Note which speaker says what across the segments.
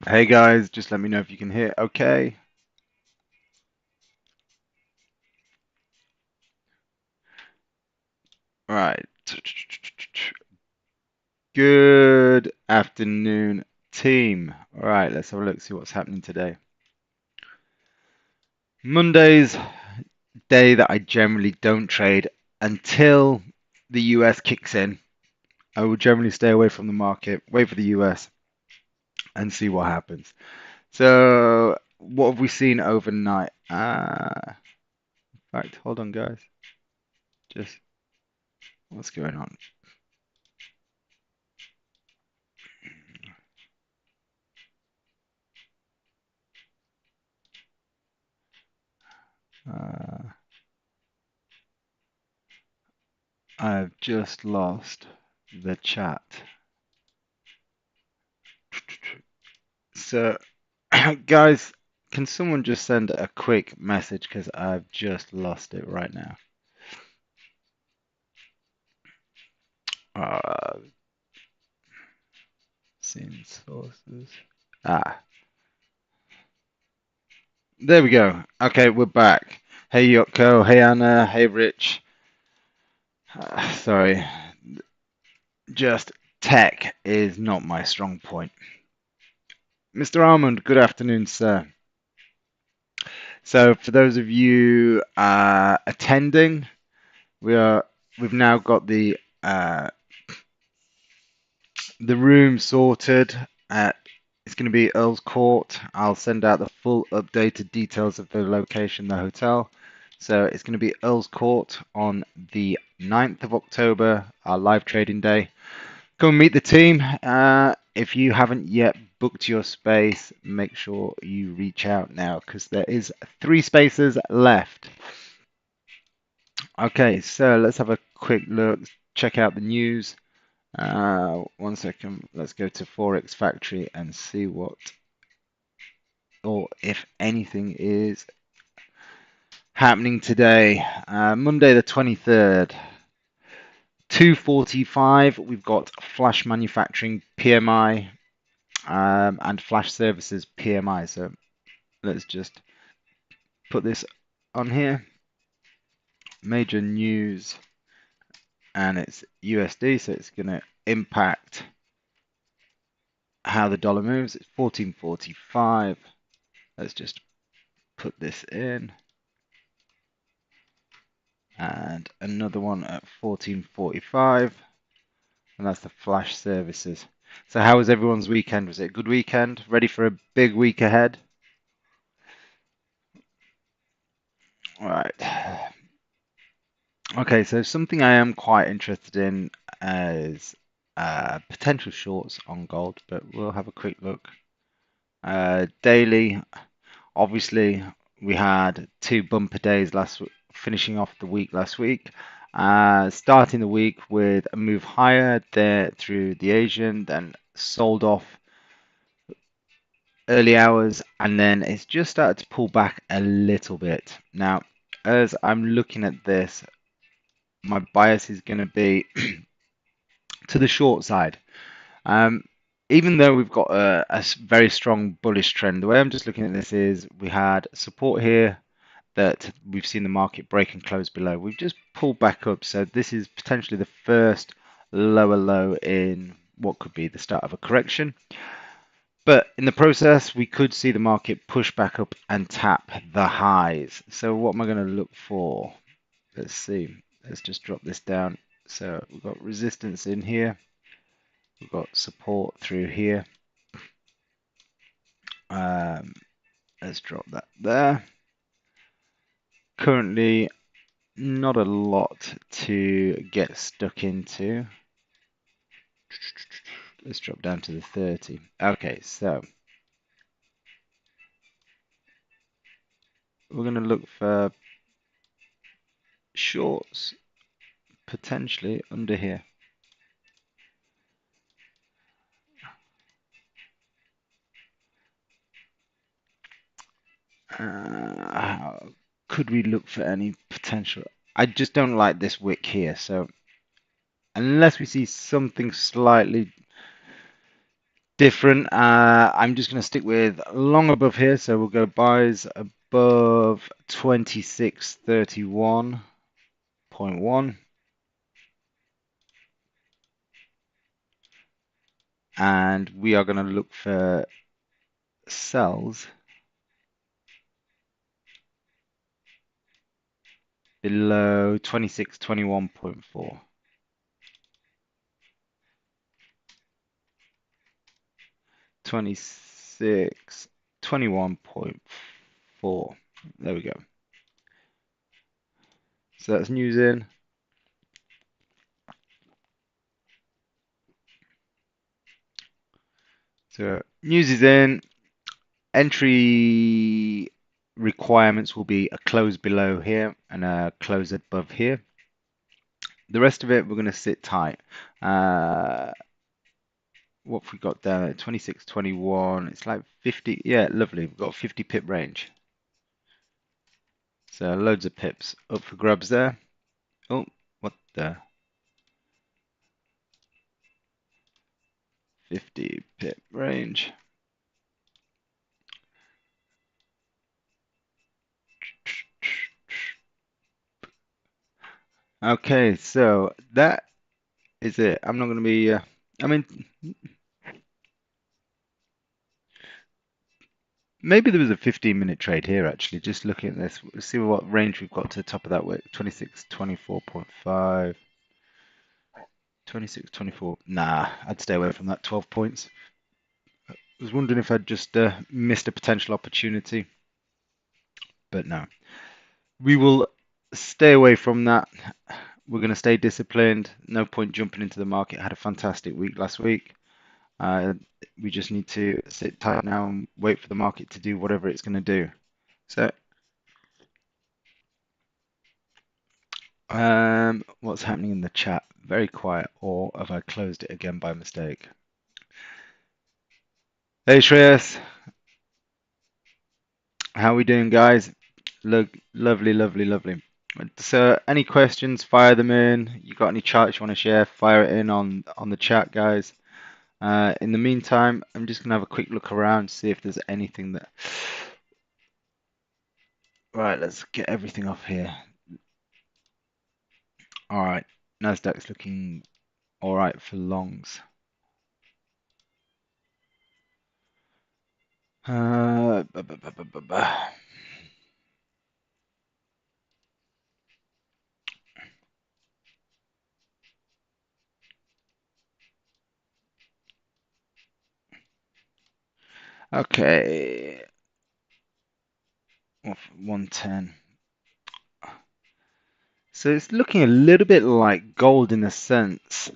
Speaker 1: Hey guys, just let me know if you can hear. Okay. All right. Good afternoon, team. All right, let's have a look, see what's happening today. Monday's day that I generally don't trade until the US kicks in. I will generally stay away from the market, wait for the US, and see what happens. So, what have we seen overnight? In fact, hold on, guys. Just what's going on? Uh, I've just lost the chat. So, guys, can someone just send a quick message because I've just lost it right now. Uh, Seen sources. Ah, there we go. Okay, we're back. Hey Yoko, hey Anna, hey Rich. Sorry, just tech is not my strong point. Mr. Almond, good afternoon, sir. So, for those of you attending, we are we've now got the room sorted. It's going to be Earl's Court. I'll send out the full updated details of the location, the hotel. So it's going to be Earl's Court on the 9th of October, our live trading day. Come meet the team. If you haven't yet booked your space, make sure you reach out now because there is 3 spaces left. Okay, so let's have a quick look, check out the news. 1 second, let's go to Forex Factory and see what or if anything is happening today. Monday the 23rd, 2:45. We've got Flash Manufacturing PMI and Flash Services PMI. So let's just put this on here. Major news, and it's USD, so it's going to impact how the dollar moves. It's 14.45. Let's just put this in. And another one at 14.45, and that's the Flash Services. So how was everyone's weekend? Was it a good weekend? Ready for a big week ahead? All right. Okay, so something I am quite interested in is potential shorts on gold, but we'll have a quick look. Daily, obviously, we had 2 bumper days finishing off the week last week. Starting the week with a move higher there through the Asian, then sold off early hours, and then it's just started to pull back a little bit. Now, as I'm looking at this, my bias is going to be to the short side. Um, Even though we've got a very strong bullish trend, the way I'm just looking at this is we had support here that we've seen the market break and close below. We've just pulled back up, so this is potentially the first lower low in what could be the start of a correction. But in the process, we could see the market push back up and tap the highs. So what am I going to look for? Let's see. Let's just drop this down. So we've got resistance in here. We've got support through here. Um, let's drop that there. Currently, not a lot to get stuck into. Let's drop down to the 30. Okay, so we're going to look for shorts potentially under here. Could we look for any potential? I just don't like this wick here, so unless we see something slightly different. I'm just going to stick with long above here. So we'll go buys above 2631.1. And we are going to look for sells below 2621.4. 2621.4. There we go. So that's news in. So news is in. Entry requirements will be a close below here and a close above here. The rest of it, we're going to sit tight. What have we got there? 26, 21. It's like 50. Yeah, lovely. We've got a 50 pip range. So loads of pips up for grabs there. Oh, what the? 50 pip range. Okay, so that is it. I'm not going to be. I mean, maybe there was a 15-minute trade here actually. Just looking at this, let's see what range we've got to the top of that wick. 26, 24.5, 26, 24. Nah, I'd stay away from that. 12 points. I was wondering if I'd just missed a potential opportunity, but no. We will stay away from that. We're going to stay disciplined. No point jumping into the market. Had a fantastic week last week. Uh, we just need to sit tight now and wait for the market to do whatever it's going to do. So, what's happening in the chat? Very quiet, or have I closed it again by mistake? Hey Shreyas, how we doing, guys? Look, lovely, lovely, lovely. So, any questions? Fire them in. You got any charts you want to share? Fire it in on the chat, guys. In the meantime, I'm just gonna have a quick look around, see if there's anything that. Right, let's get everything off here. All right, Nasdaq's looking all right for longs. Uh, bu- bu- bu- bu- bu- bu- Okay, 110. So it's looking a little bit like gold in a sense.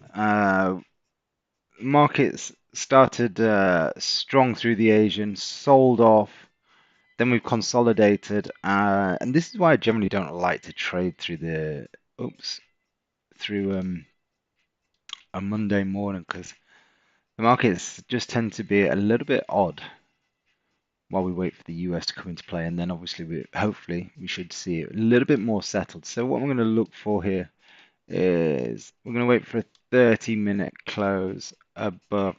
Speaker 1: Markets started strong through the Asian, sold off, then we've consolidated, and this is why I generally don't like to trade through the oops through a Monday morning because the markets just tend to be a little bit odd while we wait for the US to come into play, and then obviously hopefully we should see it a little bit more settled. So what I'm going to look for here is we're going to wait for a 30-minute close above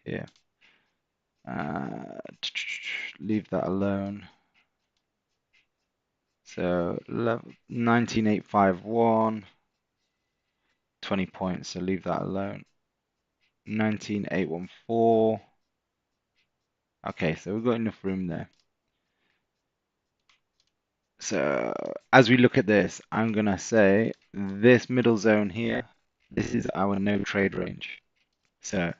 Speaker 1: here. Uh, leave that alone. So 19851, 20 points. So leave that alone. 19814. Okay, so we've got enough room there. So as we look at this, I'm gonna say this middle zone here, this is our no trade range. So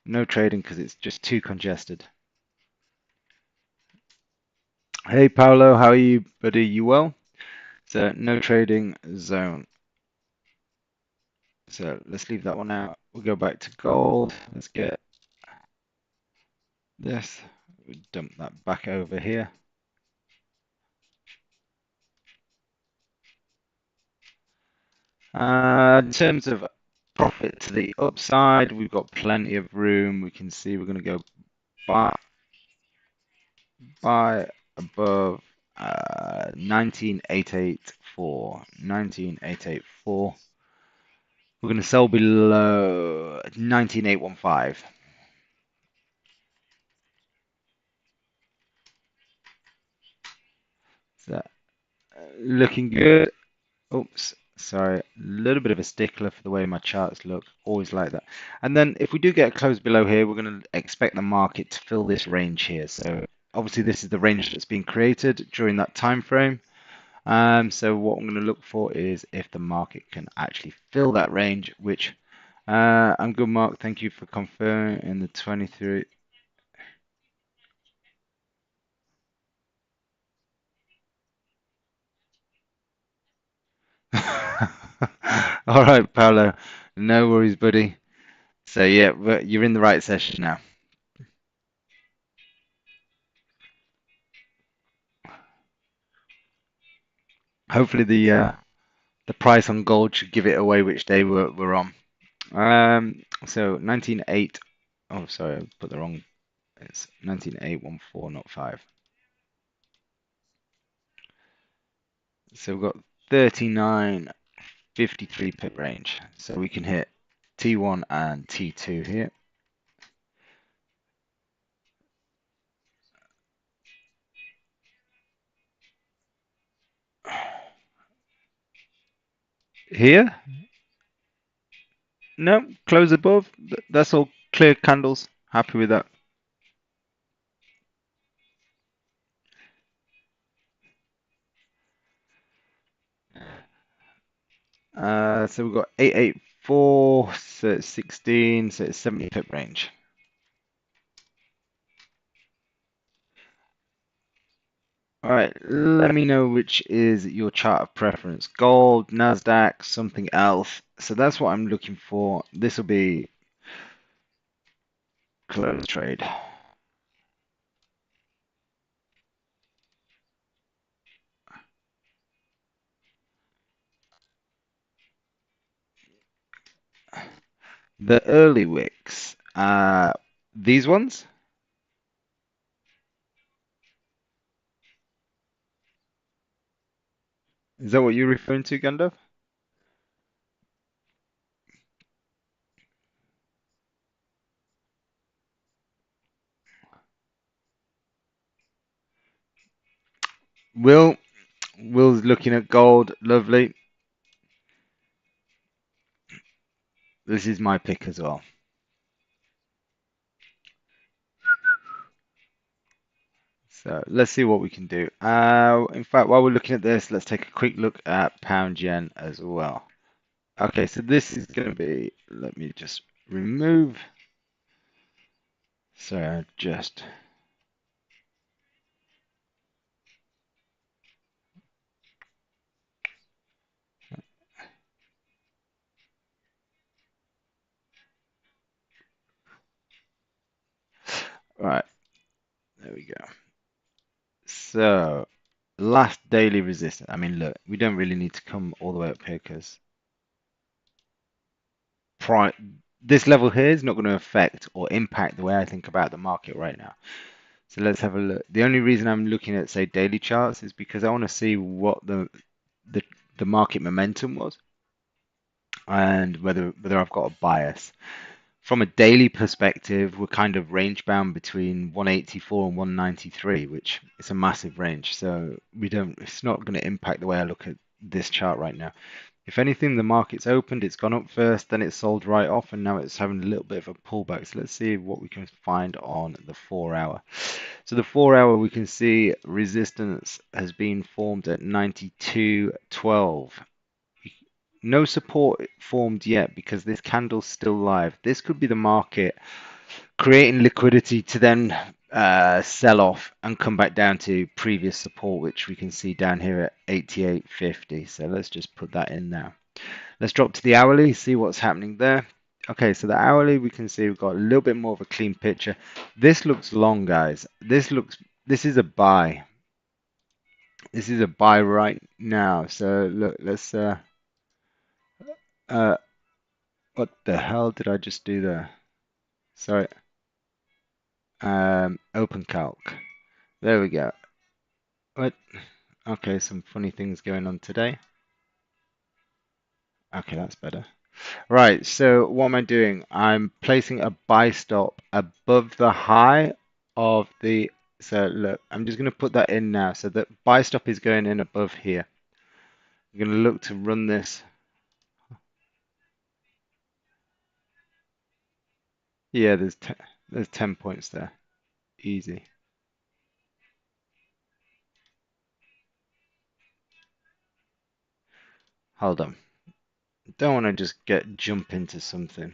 Speaker 1: no trading because it's just too congested. Hey Paolo, how are you, buddy? You well? So no trading zone. So let's leave that one out. We'll go back to gold. Let's get this. We dump that back over here. In terms of profit to the upside, we've got plenty of room. We can see we're going to go buy above 19884. 19884. We're going to sell below 19815. So looking good. Oops, sorry, a little bit of a stickler for the way my charts look. Always like that. And then if we do get a close below here, we're going to expect the market to fill this range here. So obviously this is the range that's been created during that time frame. So what I'm going to look for is if the market can actually fill that range, which I'm good, Mark. Thank you for confirming in the 23. All right, Paolo. No worries, buddy. So yeah, you're in the right session now. Hopefully the price on gold should give it away which day we're on. So 19.8. Oh, sorry, I put the wrong. It's 19.814, not 5. So we've got 39.53 pip range. So we can hit T1 and T2 here. Here? No, close above. That's all clear candles. Happy with that. So we've got 884, so it's 16, so it's 70 pip range. All right, let me know which is your chart of preference. Gold, Nasdaq, something else. So that's what I'm looking for. This will be close trade. The early wicks. These ones? Is that what you're referring to, Gandalf? Will, Will's looking at gold. Lovely. This is my pick as well. So let's see what we can do. In fact, while we're looking at this, let's take a quick look at pound yen as well. Okay, so this is going to be, let me just remove. So just, right, there we go. So last daily resistance. I mean, look, we don't really need to come all the way up here because pri this level here is not going to affect or impact the way I think about the market right now. So let's have a look. The only reason I'm looking at, say, daily charts is because I want to see what the, the market momentum was and whether I've got a bias. From a daily perspective, we're kind of range bound between 184 and 193, which is a massive range. So it's not going to impact the way I look at this chart right now. If anything, the market's opened, it's gone up first, then it sold right off, and now it's having a little bit of a pullback. So let's see what we can find on the 4 hour. So the 4 hour, we can see resistance has been formed at 92.12. No support formed yet because this candle's still live. This could be the market creating liquidity to then sell off and come back down to previous support, which we can see down here at 88.50. So let's just put that in now. Let's drop to the hourly, see what's happening there. Okay, so the hourly, we can see we've got a little bit more of a clean picture. This looks long, guys. This is a buy. This is a buy right now. So look, let's uh what the hell did I just do there? Sorry. Open calc. There we go. What? Okay, some funny things going on today. Okay, that's better. Right, so what am I doing? I'm placing a buy stop above the high of the So look, I'm just going to put that in now. So that buy stop is going in above here. I'm going to look to run this. Yeah, there's 10 points there. Easy. Hold on. Don't want to just jump into something.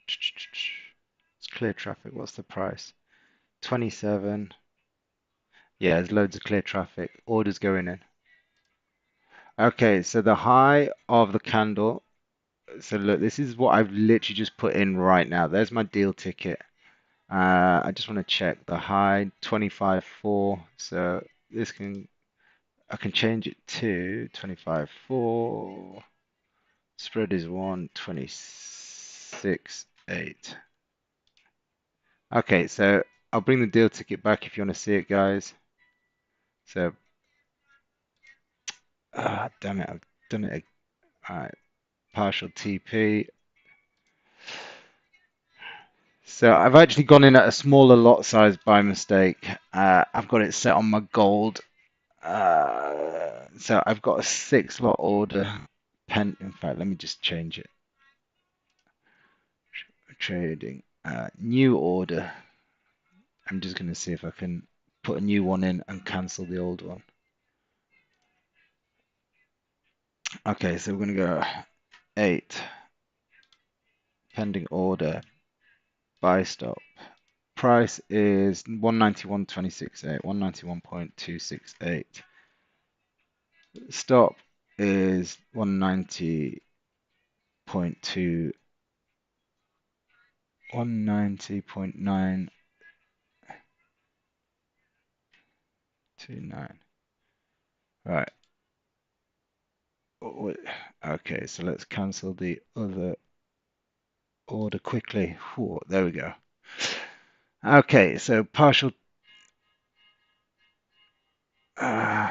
Speaker 1: It's clear traffic. What's the price? 27. Yeah, there's loads of clear traffic. Orders going in. Okay, so the high of the candle. So look, this is what I've literally just put in right now. There's my deal ticket. I just want to check the high 25.4. So this I can change it to 25.4. Spread is 126.8. Okay, so I'll bring the deal ticket back if you want to see it, guys. So, damn it, I've done it. All right, partial TP. So I've actually gone in at a smaller lot size by mistake. I've got it set on my gold. So I've got a 6 lot order. In fact, let me just change it. Trading. New order. I'm just going to see if I can put a new one in and cancel the old one. Okay, so we're going to go 8. Pending order. Buy stop. Price is 191.268. 191.268. Stop is 190.2. 190.929. Right. Okay, so let's cancel the other order quickly. Whew, there we go. Okay, so partial. Uh,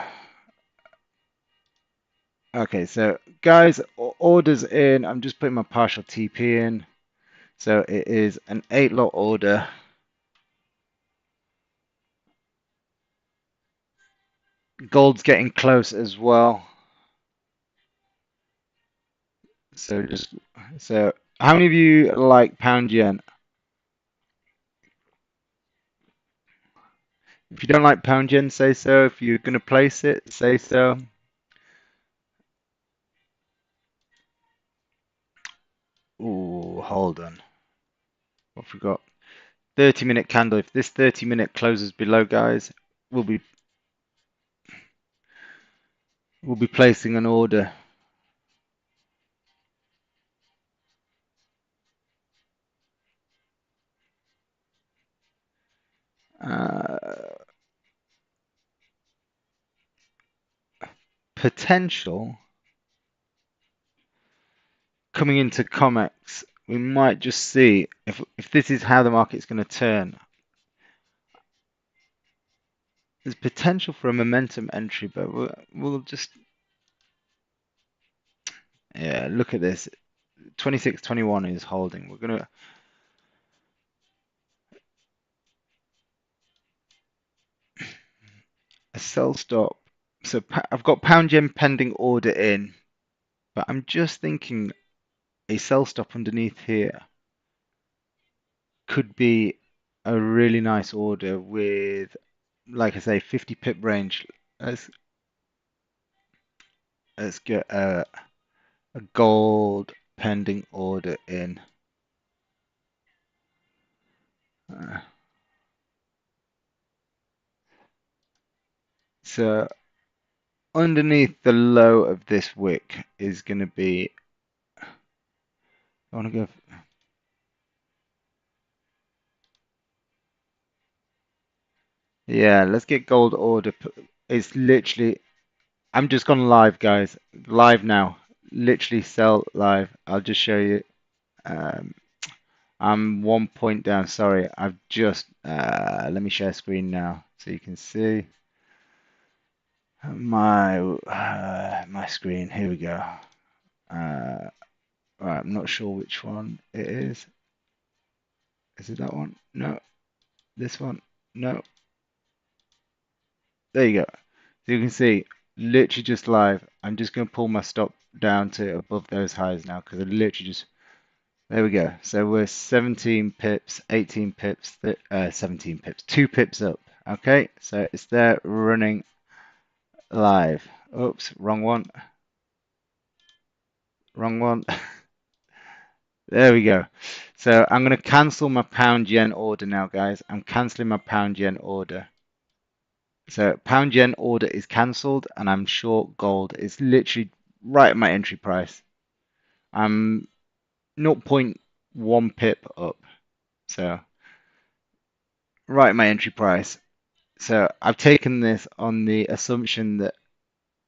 Speaker 1: okay, so guys, orders in. I'm just putting my partial TP in. So it is an 8 lot order. Gold's getting close as well. So how many of you like pound yen? If you don't like pound yen, say so. If you're going to place it, say so. Ooh, hold on. I forgot. 30-minute candle. If this 30-minute closes below, guys, we'll be placing an order. Potential coming into COMEX. We might just see if this is how the market's going to turn. There's potential for a momentum entry, but we'll just yeah. Look at this. 26.21 is holding. We're gonna a sell stop. So I've got pound yen pending order in, but I'm just thinking a sell stop underneath here could be a really nice order with, like I say, 50 pip range. Let's get a gold pending order in. Uh, so underneath the low of this wick is going to be. I want to go. Yeah, let's get gold order. It's literally. I'm just gone live, guys. Live now. Literally sell live. I'll just show you. Um, I'm 1 point down. Sorry, I've just. Let me share screen now so you can see my screen. Here we go. Right, I'm not sure which one it is. Is it that one? No. This one? No. There you go. So you can see, literally just live. I'm just going to pull my stop down to above those highs now because I literally just, there we go. So we're 17 pips, 18 pips, 17 pips, 2 pips up. Okay, so it's there running live. Oops, wrong one, wrong one. There we go. So I'm going to cancel my pound yen order now, guys. I'm canceling my pound yen order. So pound yen order is cancelled, and I'm short gold. It's literally right at my entry price. I'm zero point 0.1 pip up. So right at my entry price. So I've taken this on the assumption that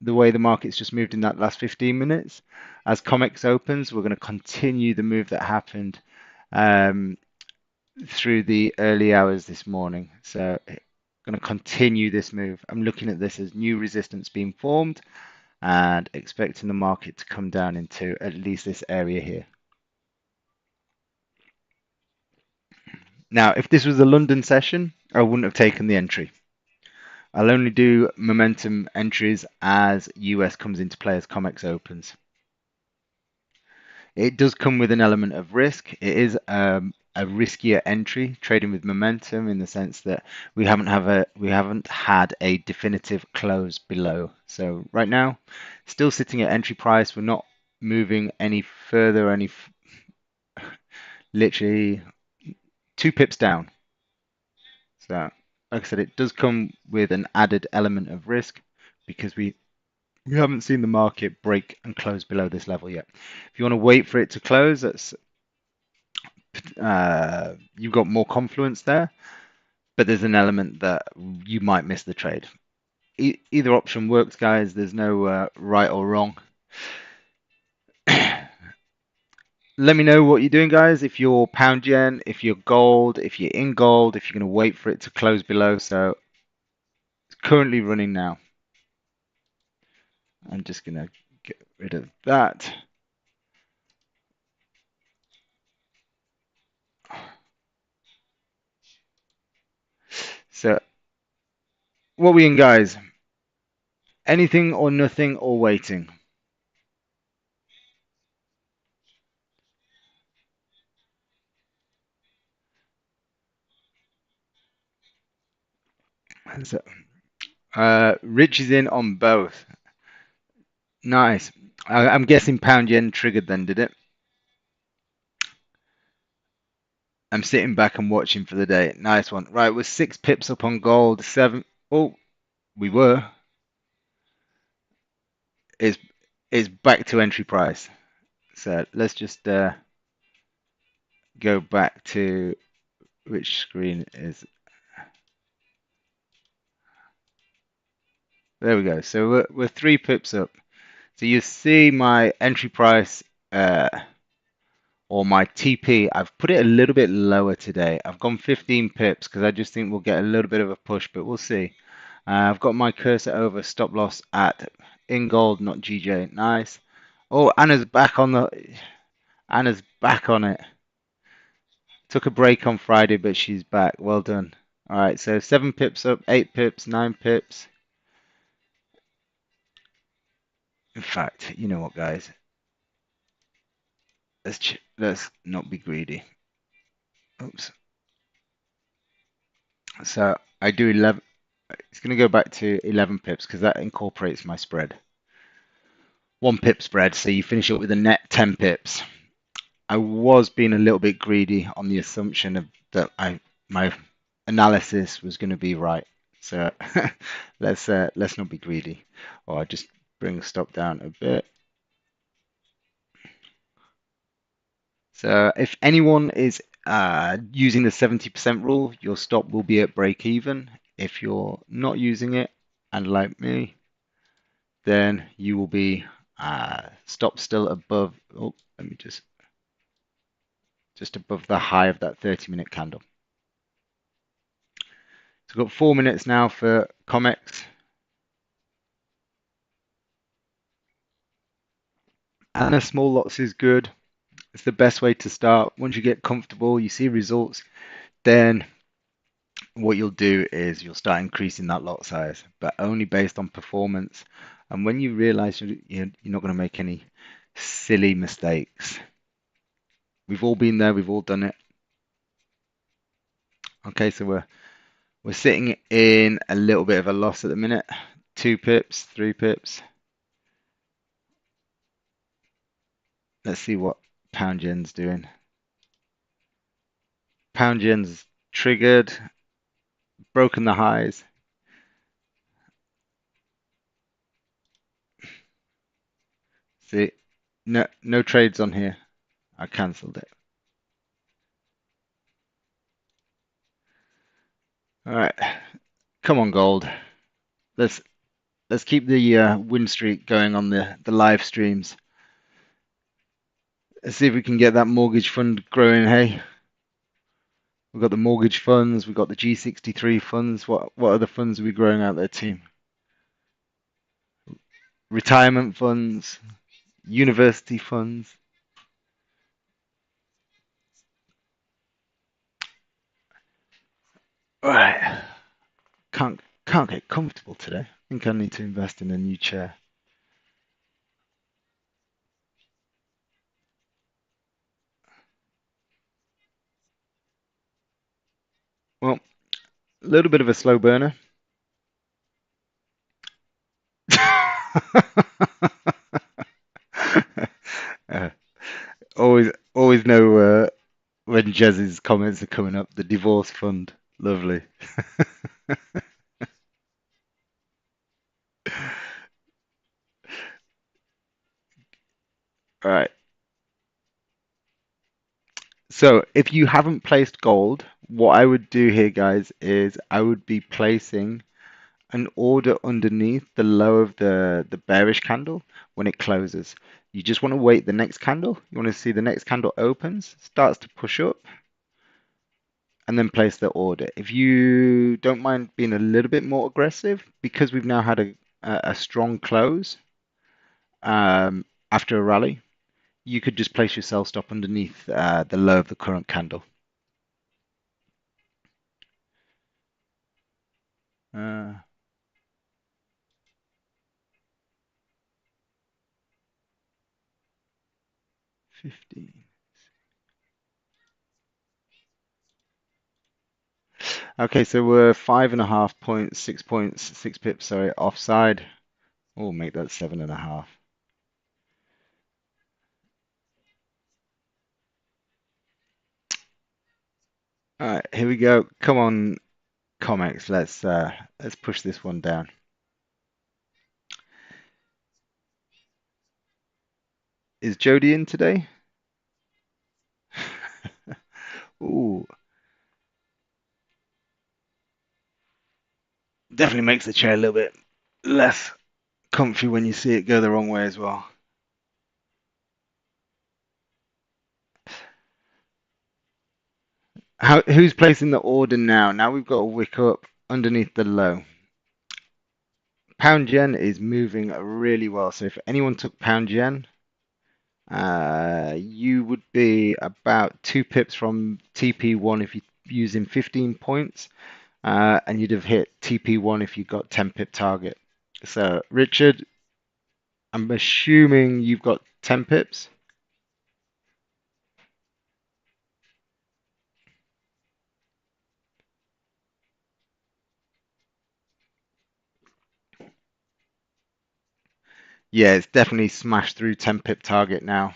Speaker 1: the way the market's just moved in that last 15 minutes, as COMEX opens, we're going to continue the move that happened um, through the early hours this morning. So going to continue this move. I'm looking at this as new resistance being formed and expecting the market to come down into at least this area here. Now, if this was a London session, I wouldn't have taken the entry. I'll only do momentum entries as US comes into play as COMEX opens. It does come with an element of risk. It is a riskier entry, trading with momentum in the sense that we haven't had a definitive close below. So right now, still sitting at entry price. We're not moving any further. Literally 2 pips down. So like I said, it does come with an added element of risk because we haven't seen the market break and close below this level yet. If you want to wait for it to close, that's you've got more confluence there, but there's an element that you might miss the trade. Either option works, guys. There's no right or wrong. Let me know what you're doing, guys. If you're pound yen, if you're gold, if you're in gold, if you're going to wait for it to close below. So it's currently running now. I'm just going to get rid of that. So what are we in, guys? Anything or nothing or waiting? So, Rich is in on both. Nice. I'm guessing pound yen triggered then, did it? I'm sitting back and watching for the day. Nice one. Right, we're 6 pips up on gold. Seven. Oh, we were. It's it's back to entry price. So let's just go back to which screen is. There we go. So we're 3 pips up. So you see my entry price or my TP. I've put it a little bit lower today. I've gone 15 pips because I just think we'll get a little bit of a push, but we'll see. I've got my cursor over stop loss at in gold, not GJ. Nice. Oh, Anna's back on it. Took a break on Friday, but she's back. Well done. All right, so 7 pips up, 8 pips, 9 pips. In fact, you know what, guys? Let's not be greedy. Oops. So I do 11. It's going to go back to 11 pips because that incorporates my spread. 1 pip spread, so you finish up with a net 10 pips. I was being a little bit greedy on the assumption of that my analysis was going to be right. So let's not be greedy. Or I just bring the stop down a bit. So if anyone is using the 70% rule, your stop will be at break even. If you're not using it, and like me, then you will be stop still above. Oh, let me just above the high of that 30-minute candle. So we've got 4 minutes now for COMEX. And a small lots is good. It's the best way to start. Once you get comfortable, you see results, then what you'll do is you'll start increasing that lot size, but only based on performance. And when you realize you're not going to make any silly mistakes, we've all been there, we've all done it. Okay, so we're sitting in a little bit of a loss at the minute. 2 pips, 3 pips. Let's see what pound yen's doing. Pound yen's triggered, broken the highs. See, no trades on here. I cancelled it. All right, come on, gold. Let's let's keep the win streak going on the live streams. Let's see if we can get that mortgage fund growing. Hey, we've got the mortgage funds, we've got the G63 funds. What other funds are we growing out there, team? Retirement funds, university funds. All right, can't get comfortable today. I think I need to invest in a new chair. Well, a little bit of a slow burner. uh, always know when Jez's comments are coming up. The divorce fund, lovely. All right. So if you haven't placed gold, what I would do here, guys, is I would be placing an order underneath the low of the bearish candle when it closes. You just want to wait the next candle. You want to see the next candle opens, starts to push up, and then place the order. If you don't mind being a little bit more aggressive, because we've now had a strong close after a rally, you could just place your sell stop underneath the low of the current candle. Uh, 15. Okay, so we're 5.5 points, 6 points, 6 pips, sorry, offside. We'll make that 7.5. All right, here we go. Come on, comics. Let's push this one down. Is Jody in today? Ooh, definitely makes the chair a little bit less comfy when you see it go the wrong way as well. Who's placing the order now? Now we've got a wick up underneath the low. Pound yen is moving really well. So if anyone took pound yen, you would be about 2 pips from TP1 if you're using 15 points, and you'd have hit TP1 if you got 10 pip target. So Richard, I'm assuming you've got 10 pips. Yeah, it's definitely smashed through 10 pip target now.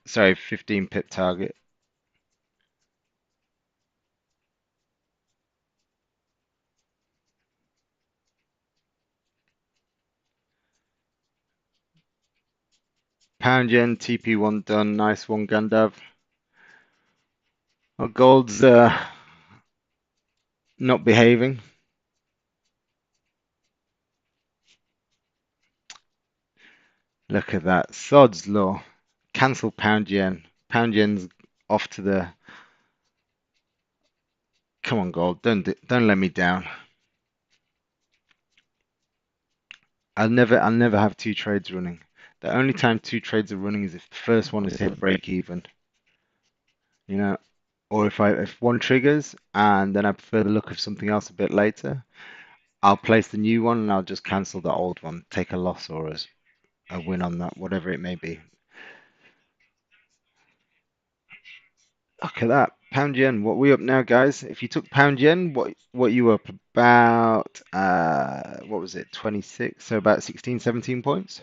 Speaker 1: Sorry, 15 pip target. Pound yen, TP1 done. Nice one, Gandav. Well, gold's not behaving. Look at that. Sod's law. Cancel pound yen. Pound yen's off to the. Come on, gold. Don't let me down. I'll never have two trades running. The only time two trades are running is if the first one is hit break even. you know. Or if one triggers and then I prefer the look of something else a bit later, I'll place the new one and I'll just cancel the old one, take a loss or a win on that, whatever it may be. Look at that. Pound yen. What we up now, guys? If you took pound yen, what you up about what was it? 26, so about 16, 17 points.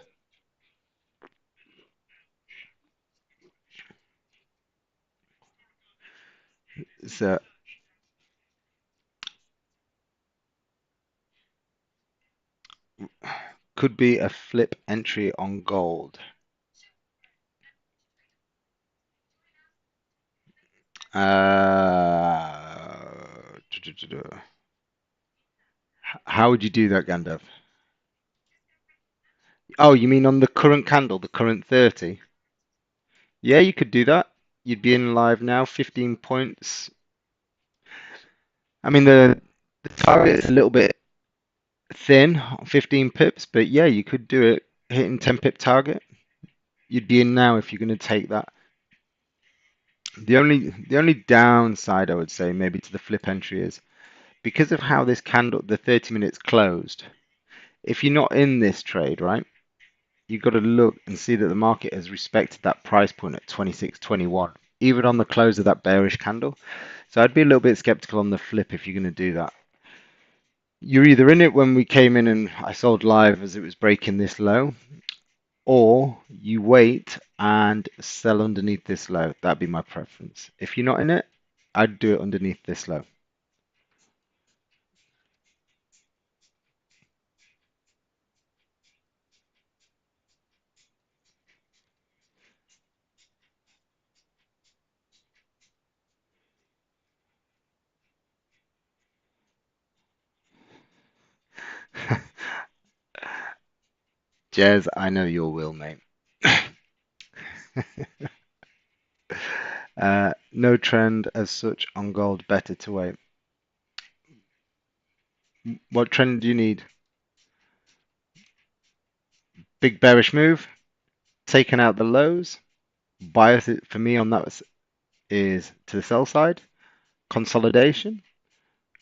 Speaker 1: So could be a flip entry on gold. How would you do that, Gandalf? Oh, you mean on the current candle, the current 30? Yeah, you could do that. You'd be in live now, 15 points. I mean, the target is a little bit thin, 15 pips, but yeah, you could do it hitting 10 pip target. You'd be in now if you're going to take that. The only downside I would say maybe to the flip entry is because of how this candle, the 30 minutes closed. If you're not in this trade, right, you've got to look and see that the market has respected that price point at 26.21, even on the close of that bearish candle. So I'd be a little bit skeptical on the flip if you're going to do that. You're either in it when we came in and I sold live as it was breaking this low, or you wait and sell underneath this low. That'd be my preference. If you're not in it, I'd do it underneath this low. Jez, I know your will, mate. No trend as such on gold, better to wait. What trend do you need? Big bearish move, taking out the lows. Bias for me on that is to the sell side. Consolidation.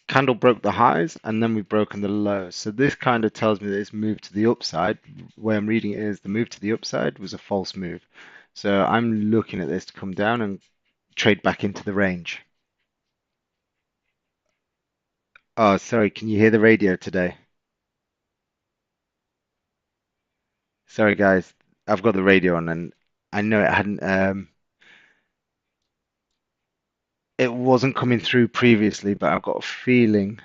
Speaker 1: Candle broke the highs and then we've broken the lows. So this kind of tells me that it's moved to the upside. The way I'm reading it is the move to the upside was a false move. So I'm looking at this to come down and trade back into the range. Oh, sorry, can you hear the radio today? Sorry, guys, I've got the radio on and I know it wasn't coming through previously, but I've got a feeling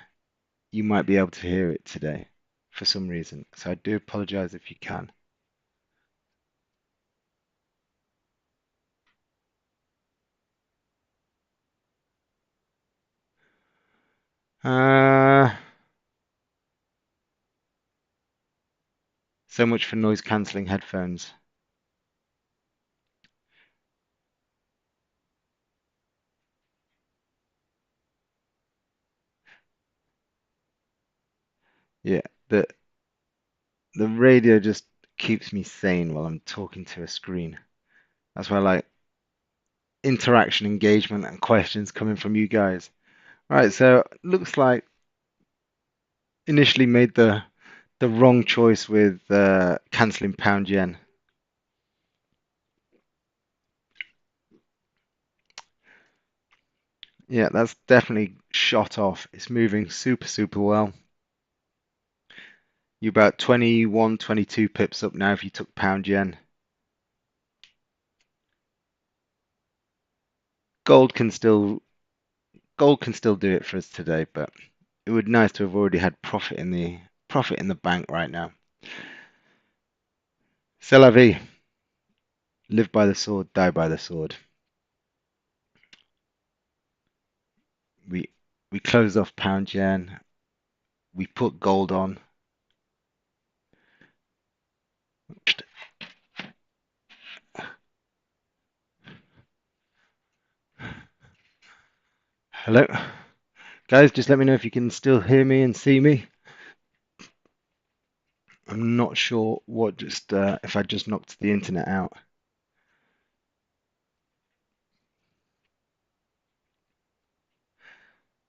Speaker 1: you might be able to hear it today for some reason. So I do apologize if you can. Uh, so much for noise cancelling headphones. Yeah, the radio just keeps me sane while I'm talking to a screen. That's why I like interaction, engagement, and questions coming from you guys. All right, so looks like initially made the wrong choice with cancelling pound yen. Yeah, that's definitely shot off. It's moving super, super well. You're about 21, 22 pips up now if you took pound yen. Gold can still gold can still do it for us today, but it would be nice to have already had profit in the bank right now. C'est la vie. Live by the sword, die by the sword. We we closed off pound yen. We put gold on. Hello, guys. Just let me know if you can still hear me and see me. I'm not sure what just if I just knocked the internet out.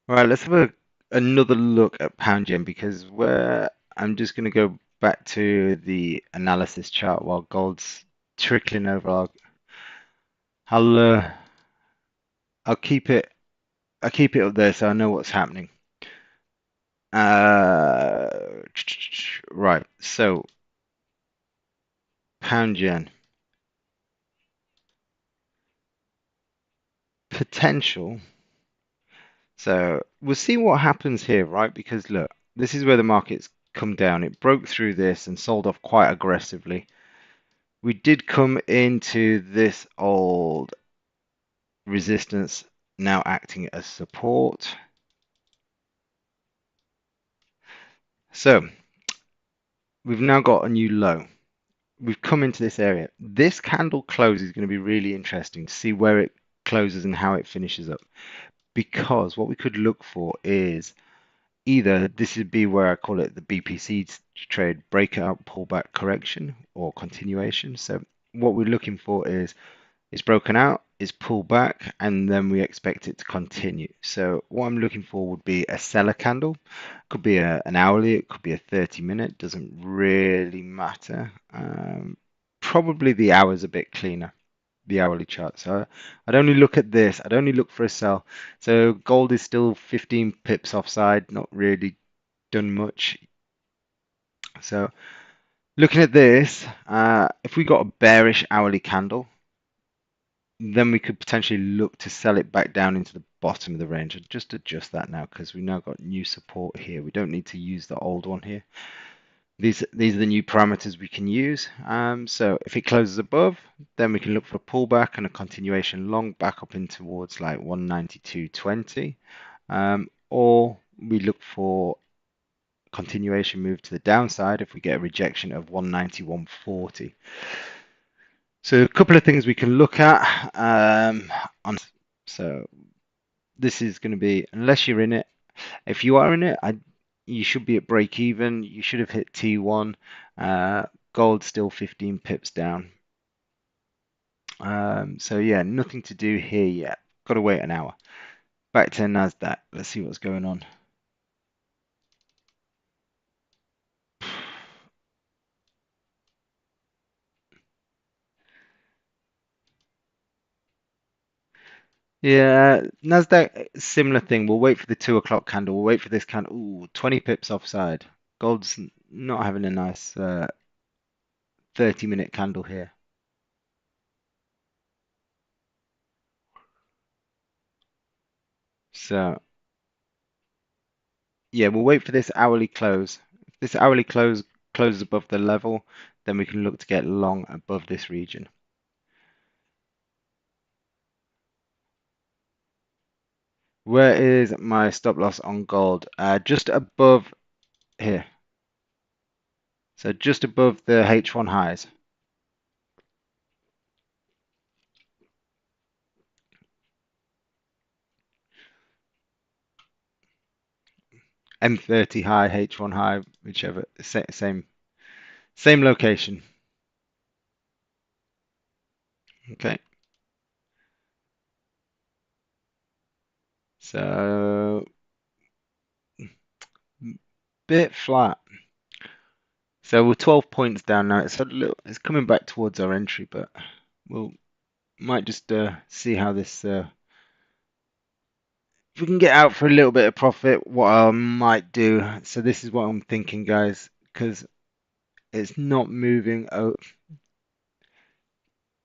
Speaker 1: All right, let's have another look at pound yen because I'm just going to go back to the analysis chart while gold's trickling over. I'll uh, I'll keep it up there so I know what's happening. Uh, right, so pound yen potential. So we'll see what happens here, right? Because look, this is where the market's come down. It broke through this and sold off quite aggressively. We did come into this old resistance now acting as support. So we've now got a new low. We've come into this area. This candle close is going to be really interesting to see where it closes and how it finishes up. Because what we could look for is either this would be where I call it the BPC trade breakout pullback correction or continuation. So what we're looking for is it's broken out, it's pulled back, and then we expect it to continue. So what I'm looking for would be a seller candle. Could be an hourly, it could be a 30-minute, doesn't really matter. Probably the hour's a bit cleaner, the hourly chart. So I'd only look at this. I'd only look for a sell. So gold is still 15 pips offside, not really done much. So looking at this, if we got a bearish hourly candle, then we could potentially look to sell it back down into the bottom of the range and just adjust that now because we now got new support here. We don't need to use the old one here. These are the new parameters we can use. So if it closes above, then we can look for a pullback and a continuation long back up in towards like 192.20, or we look for continuation move to the downside if we get a rejection of 191.40. So a couple of things we can look at. So this is going to be, unless you're in it, if you are in it, you should be at break even. You should have hit T1. Gold still 15 pips down. So yeah, nothing to do here yet. Got to wait an hour. Back to Nasdaq. Let's see what's going on. Yeah, Nasdaq, similar thing. We'll wait for the 2 o'clock candle. We'll wait for this candle. Ooh, 20 pips offside. Gold's not having a nice 30-minute candle here. So yeah, we'll wait for this hourly close. If this hourly close closes above the level, then we can look to get long above this region. Where is my stop loss on gold? Just above here. So just above the H1 highs. M30 high, H1 high, whichever, same location. Okay. So bit flat. So we're 12 points down now. It's coming back towards our entry, but we'll might just see how this if we can get out for a little bit of profit, what I might do. So this is what I'm thinking, guys, because it's not moving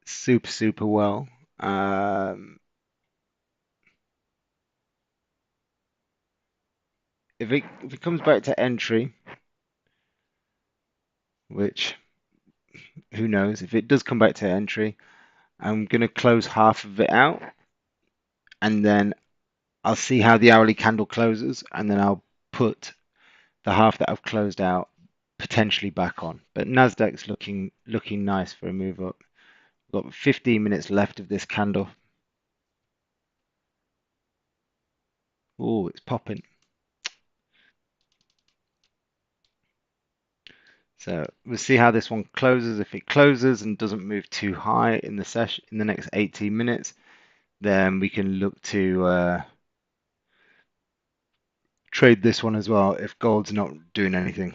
Speaker 1: super well. If it comes back to entry, which who knows, if it does come back to entry, I'm gonna close half of it out, and then I'll see how the hourly candle closes, and then I'll put the half that I've closed out potentially back on. But Nasdaq's looking nice for a move up. We've got 15 minutes left of this candle. Oh, it's popping. So we'll see how this one closes. If it closes and doesn't move too high in the session in the next 18 minutes, then we can look to trade this one as well if gold's not doing anything.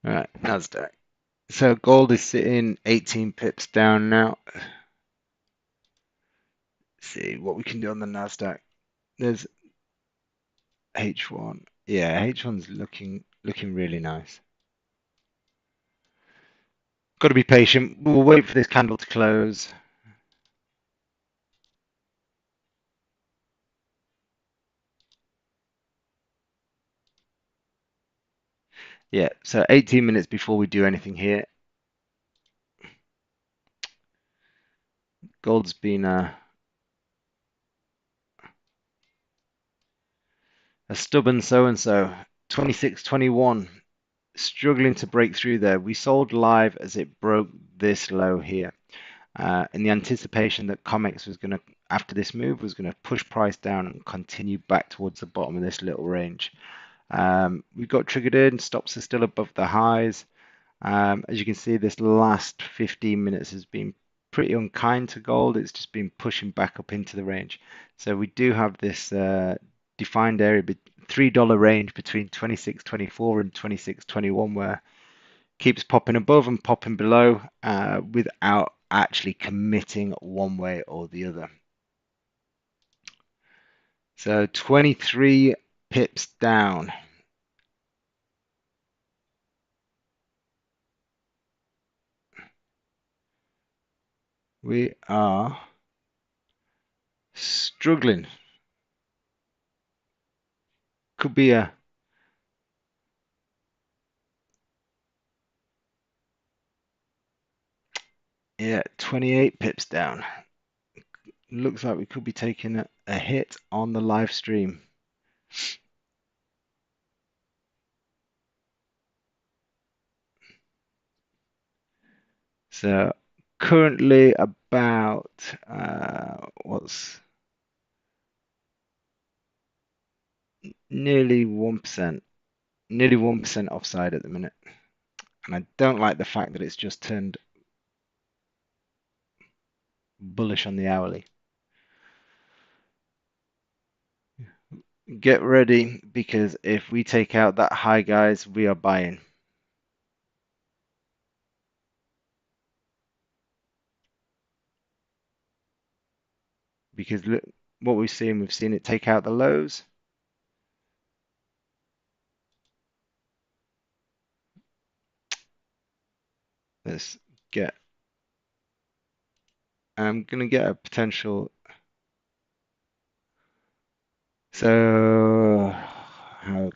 Speaker 1: All right, Nasdaq. So gold is sitting 18 pips down now. Let's see what we can do on the Nasdaq. There's H1. Yeah, H1's looking really nice. Got to be patient. We'll wait for this candle to close. Yeah, so 18 minutes before we do anything here. Gold's been a stubborn so-and-so. 26.21, struggling to break through there. We sold live as it broke this low here, in the anticipation that COMEX was going to, after this move, was going to push price down and continue back towards the bottom of this little range. We got triggered in, stops are still above the highs. As you can see, this last 15 minutes has been pretty unkind to gold. It's just been pushing back up into the range. So we do have this defined area, $3 range between 26.24 and 26.21, where it keeps popping above and popping below without actually committing one way or the other. So 23 pips down. We are struggling. Could be a yeah, 28 pips down. Looks like we could be taking a hit on the live stream. So currently about what's nearly 1%, nearly 1% offside at the minute. And I don't like the fact that it's just turned bullish on the hourly. Get ready, because if we take out that high, guys, we are buying. Because look what we've seen it take out the lows. Let's get, I'm gonna get a potential. So how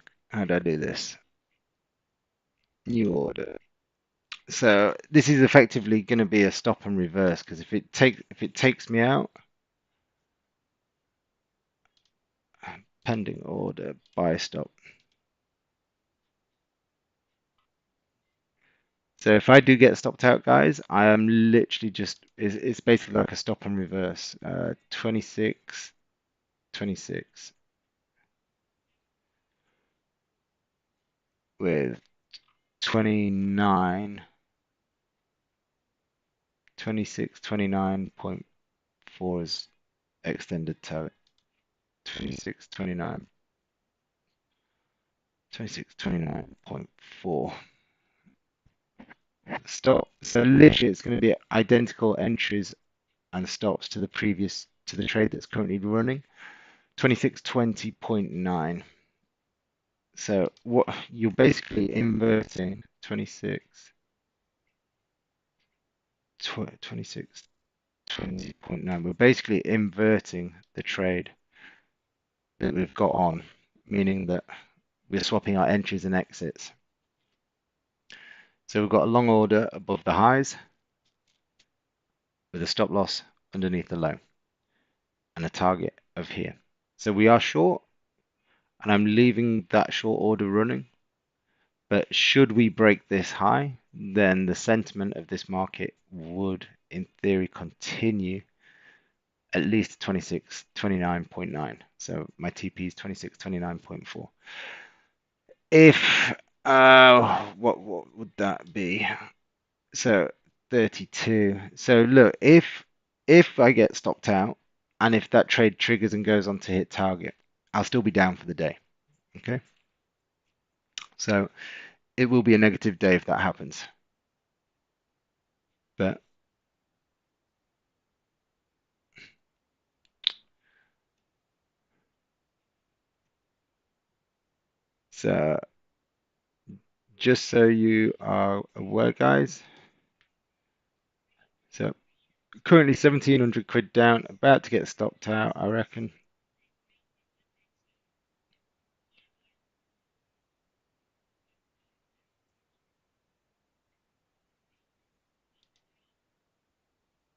Speaker 1: do I do this? New order. So this is effectively going to be a stop and reverse, because if it takes me out, pending order, buy stop. So if I do get stopped out, guys, I am literally just, it's basically like a stop and reverse. 26, 26 with 29, 26, 29.4 is extended toe. 26, 29, 26, 29.4. Stop. So literally, it's going to be identical entries and stops to the trade that's currently running. 2620.9. So what you're basically inverting 2620.9. We're basically inverting the trade that we've got on, meaning that we're swapping our entries and exits. So we've got a long order above the highs with a stop loss underneath the low and a target of here. So we are short, and I'm leaving that short order running. But should we break this high, then the sentiment of this market would, in theory, continue at least 2629.9. So my TP is 2629.4. If what would that be? So 32. So look, if I get stopped out and if that trade triggers and goes on to hit target, I'll still be down for the day. Okay. So it will be a negative day if that happens. But so just so you are aware, guys. So currently 1700 quid down, about to get stopped out, I reckon.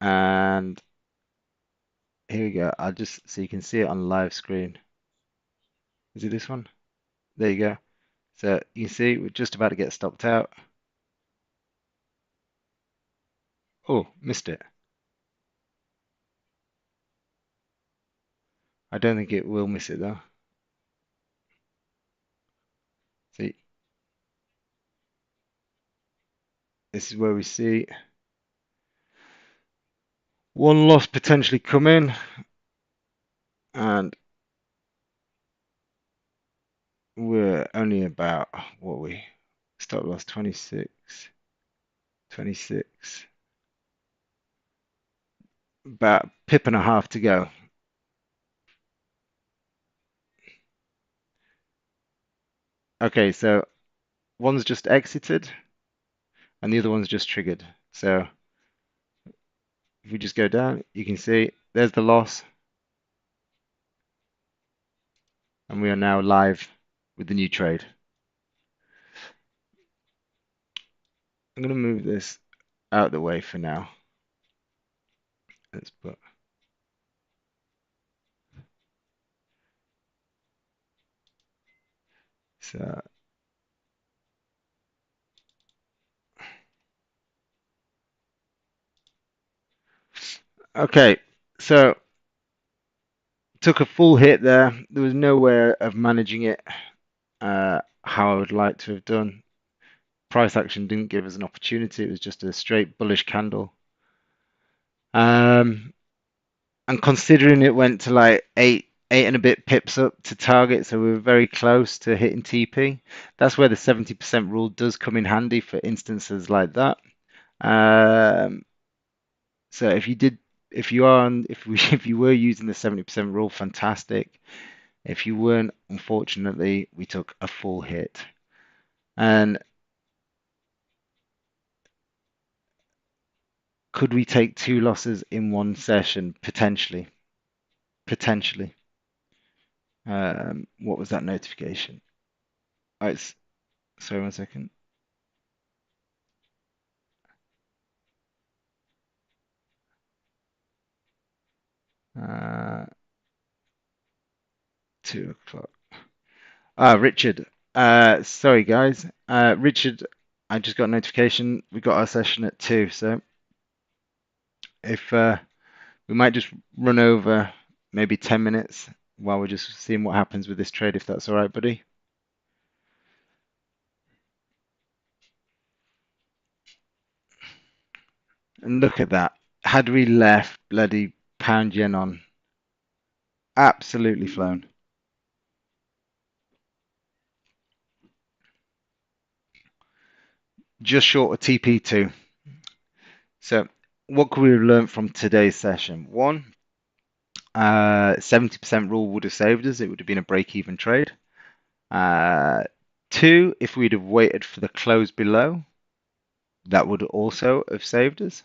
Speaker 1: And here we go. I'll just so you can see it on live screen. Is it this one? There you go. So you see, we're just about to get stopped out. Oh, missed it. I don't think it will miss it though. See, this is where we see one loss potentially come in, and we're only about what we stop loss 26, 26, about pip and a half to go. Okay, so one's just exited and the other one's just triggered. So if we just go down, you can see there's the loss, and we are now live with the new trade. I'm going to move this out of the way for now. Let's put so okay, so took a full hit there. There was no way of managing it how I would like to have done. Price action didn't give us an opportunity. It was just a straight bullish candle. Um, and considering it went to like eight and a bit pips up to target, so we were very close to hitting TP. That's where the 70% rule does come in handy for instances like that. Um, so if you are on, if we, if you were using the 70% rule, fantastic. If you weren't, unfortunately, we took a full hit. And could we take two losses in one session? Potentially. Potentially. What was that notification? Oh, sorry, 1 second. Uh, 2 o'clock. Ah, Richard. Sorry, guys. Richard, I just got a notification. We got our session at 2, so if we might just run over maybe 10 minutes while we're just seeing what happens with this trade, if that's all right, buddy. And look at that. Had we left bloody pound yen on, absolutely flown. Just short of TP2. So what could we have learned from today's session? One, 70% rule would have saved us. It would have been a break-even trade. Uh, Two, if we'd have waited for the close below, that would also have saved us.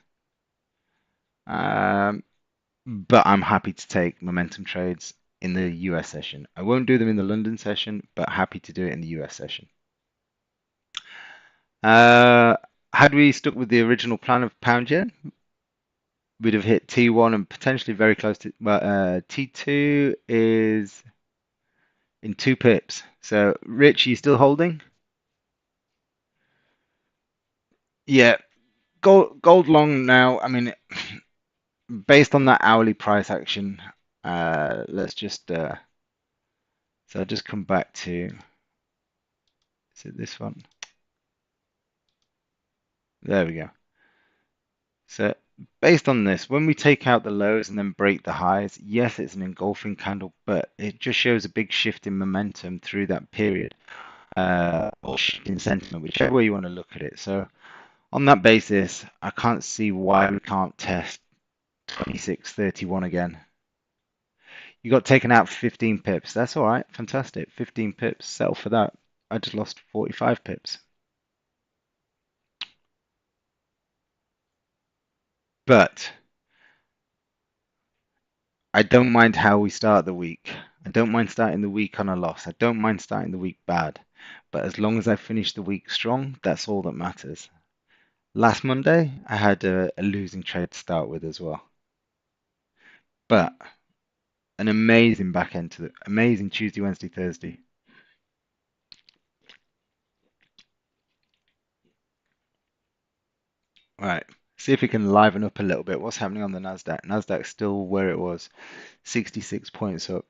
Speaker 1: Um, but I'm happy to take momentum trades in the US session. I won't do them in the London session, but happy to do it in the US session. Uh, had we stuck with the original plan of pound yen, we'd have hit T1 and potentially very close to, well, T2 is in 2 pips. So, Rich, you still holding? Yeah, gold long now. I mean, based on that hourly price action, let's just so I'll just come back to, is it this one? There we go. So based on this, when we take out the lows and then break the highs, yes, it's an engulfing candle, but it just shows a big shift in momentum through that period, or shift in sentiment, whichever way you want to look at it. So on that basis, I can't see why we can't test 26.31 again. You got taken out for 15 pips. That's all right. Fantastic. 15 pips. Settle for that. I just lost 45 pips. But I don't mind how we start the week. I don't mind starting the week on a loss. I don't mind starting the week bad. But as long as I finish the week strong, that's all that matters. Last Monday, I had a losing trade to start with as well. But an amazing back end to the amazing Tuesday, Wednesday, Thursday. All right. See if we can liven up a little bit. What's happening on the Nasdaq? Nasdaq's still where it was, 66 points up.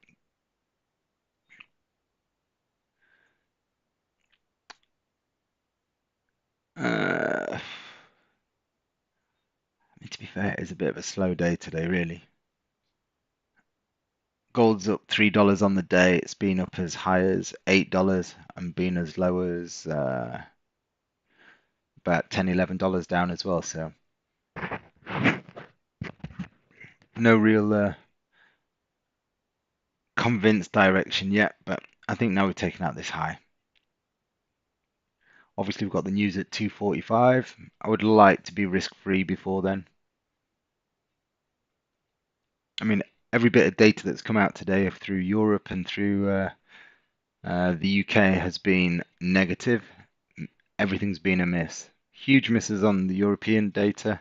Speaker 1: I mean, to be fair, it's a bit of a slow day today, really. Gold's up $3 on the day. It's been up as high as $8 and been as low as about $10, $11 down as well. So no real convinced direction yet, but I think now we've taken out this high. Obviously, we've got the news at 2:45. I would like to be risk-free before then. I mean, every bit of data that's come out today through Europe and through the UK has been negative. Everything's been a miss. Huge misses on the European data.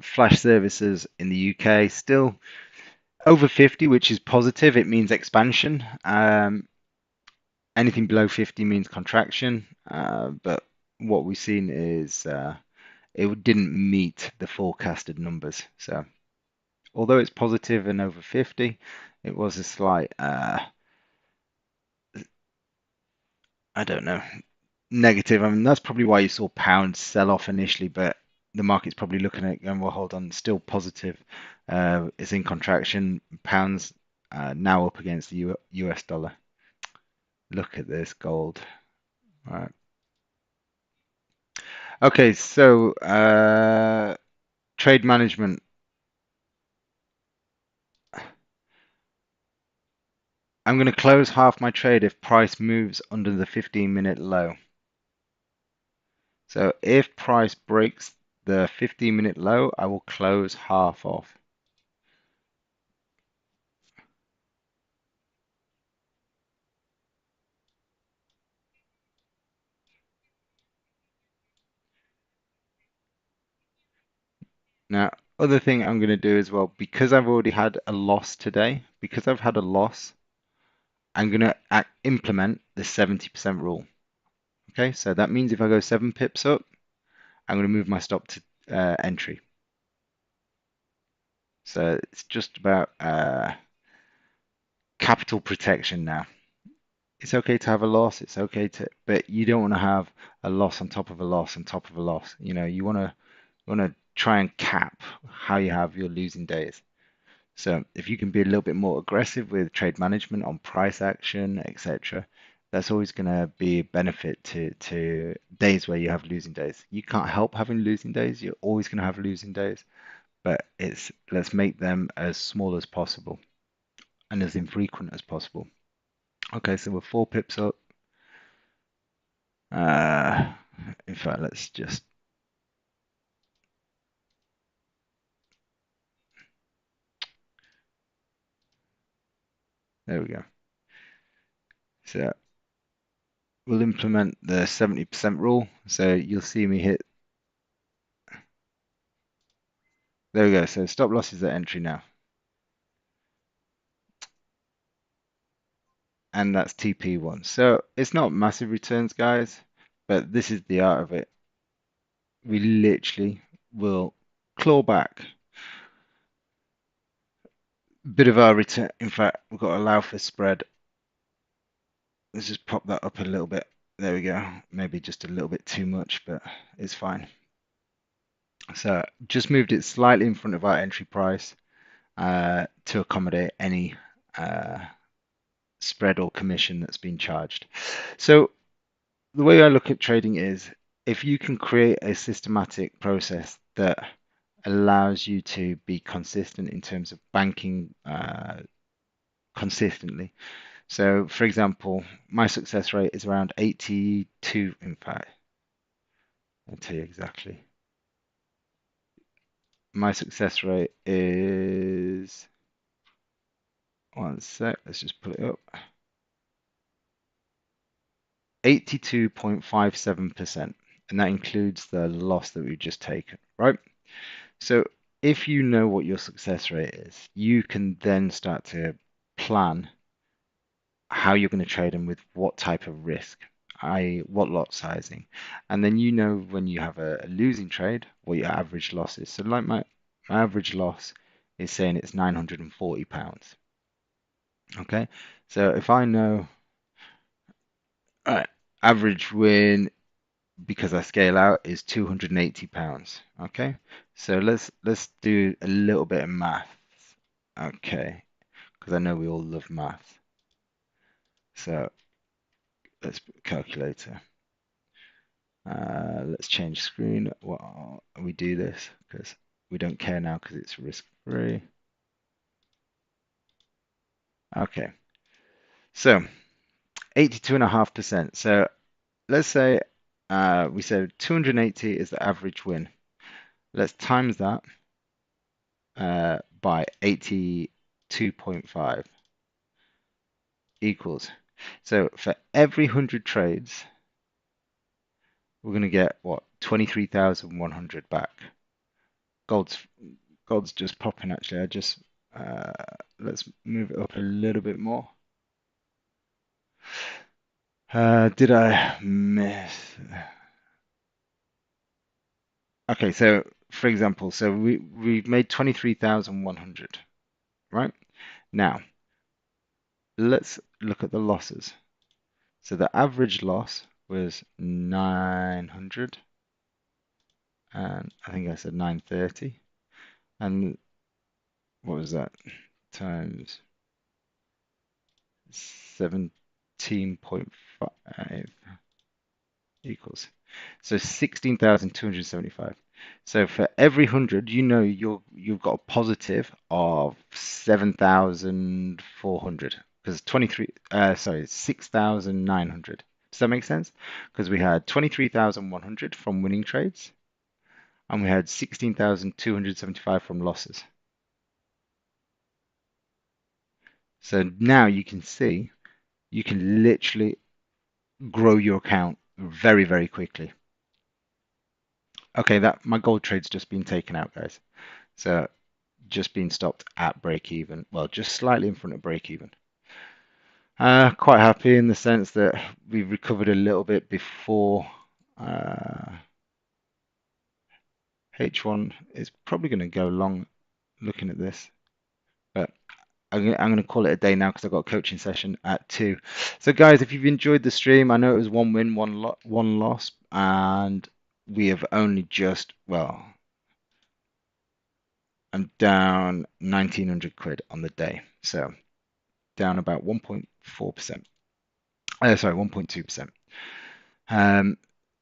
Speaker 1: Flash services in the UK still over 50, which is positive. It means expansion. Anything below 50 means contraction. But what we've seen is it didn't meet the forecasted numbers. So although it's positive and over 50, it was a slight, I don't know, negative. I mean, that's probably why you saw pounds sell off initially, but the market's probably looking at it going, well, hold on, still positive. It's in contraction. Pounds now up against the US dollar. Look at this gold. All right. Okay, so trade management. I'm going to close half my trade if price moves under the 15-minute low. So if price breaks the 15-minute low, I will close half off. Now, other thing I'm going to do as well, because I've already had a loss today, because I've had a loss, I'm going to implement the 70% rule. Okay, so that means if I go 7 pips up, I'm going to move my stop to entry. So it's just about capital protection now. It's okay to have a loss, it's okay to, but you don't want to have a loss on top of a loss on top of a loss. You know, you want to try and cap how you have your losing days. So if you can be a little bit more aggressive with trade management on price action, etc., that's always going to be a benefit to days where you have losing days. You can't help having losing days. You're always going to have losing days, but it's let's make them as small as possible and as infrequent as possible. Okay, so we're 4 pips up. Uh, in fact, let's just there we go. So we'll implement the 70% rule. So you'll see me hit. There we go. So stop loss is at entry now. And that's TP1. So it's not massive returns, guys, but this is the art of it. We literally will claw back. bit of our return. In fact, we've got to allow for spread. Let's just pop that up a little bit. There we go. Maybe just a little bit too much, but it's fine. So just moved it slightly in front of our entry price to accommodate any uh, spread or commission that's been charged. So the way I look at trading is if you can create a systematic process that allows you to be consistent in terms of banking consistently. So, for example, my success rate is around 82. In fact, I'll tell you exactly. My success rate is, one sec, let's just pull it up. 82.57%. And that includes the loss that we've just taken, right? So if you know what your success rate is, you can then start to plan how you're going to trade them with what type of risk, i.e., what lot sizing. And then you know when you have a losing trade, what your average loss is. So, like my average loss is saying it's £940. Okay, so if I know, all right, average win because I scale out is £280. Okay, so let's do a little bit of math. Okay, because I know we all love math. So let's put a calculator. Let's change screen while we do this because we don't care now because it's risk free. Okay, so 82.5%. So let's say we said 280 is the average win. Let's times that by 82.5 equals. So for every 100 trades, we're going to get what? 23,100 back. Gold's Gold's just popping actually. Uh, let's move it up a little bit more. Did I miss? Okay, so for example, so we've made 23,100, right? Now, let's look at the losses. So the average loss was 900 and I think I said 930 and what was that times 17.5 equals. So 16,275. So for every 100, you know you've got a positive of 7,400 because 6,900. Does that make sense? Because we had 23,100 from winning trades and we had 16,275 from losses. So now you can see you can literally grow your account very, very quickly. Okay, that my gold trade's just been taken out, guys. So just been stopped at break even. Well, just slightly in front of break even. Quite happy in the sense that we've recovered a little bit before H1 is probably going to go long looking at this. But I'm going to call it a day now because I've got a coaching session at 2. So guys, if you've enjoyed the stream, I know it was one win, one loss, and we have only just, well, I'm down 1900 quid on the day. So down about 1.4%. Sorry, 1.2%.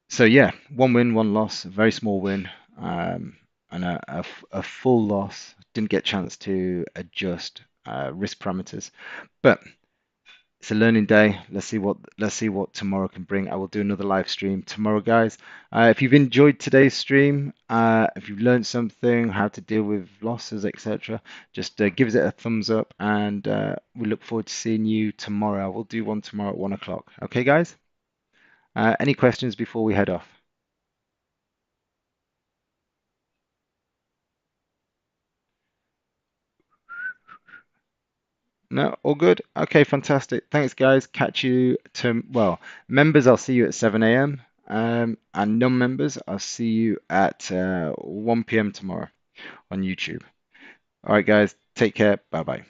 Speaker 1: So yeah, one win, one loss, a very small win, and a full loss. Didn't get a chance to adjust risk parameters, but it's a learning day. Let's see what tomorrow can bring. I will do another live stream tomorrow, guys. If you've enjoyed today's stream, if you've learned something, how to deal with losses, etc., just give it a thumbs up, and we look forward to seeing you tomorrow. We'll do one tomorrow at 1 o'clock. Okay, guys? Any questions before we head off? No, all good. Okay, fantastic. Thanks, guys. Catch you to, well, members, I'll see you at 7 a.m. And non-members, I'll see you at 1 p.m. tomorrow on YouTube. All right, guys, take care. Bye bye.